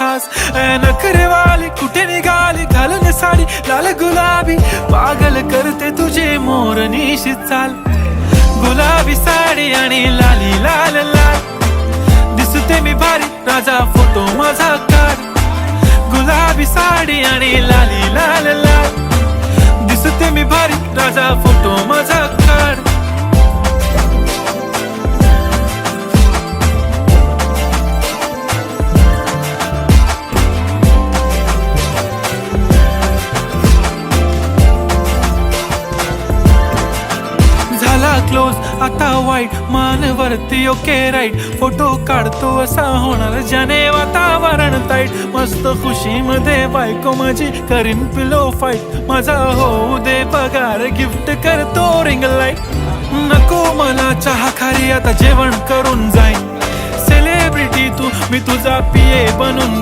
खास. नखरेवाली कुठे निघाली घालून साडी लाल गुलाबी, पागल करते तुझे मोरनीशी चाल. गुलाबी साडी आणि लाली लाल लाल, दिसते मी भारी राजा फोटो माझा काढ. गुलाबी साडी आणि लाली लाल लाल, दिसते मी भारी राजा फोटो माझा काढ. क्लोज आता वाईट मानवरती ओके राईट, फोटो काढतो असा होणार ज्याने वातावरण ताईट. मस्त खुशी मध्ये बायको माझी करीन पिलो फाईट, माझा होऊ दे पगार गिफ्ट करतो रिंग लाईट. नको मला चहा खारी आता जेवण करून जाईन, सेलिब्रिटी तू मी तुझा पिये बनून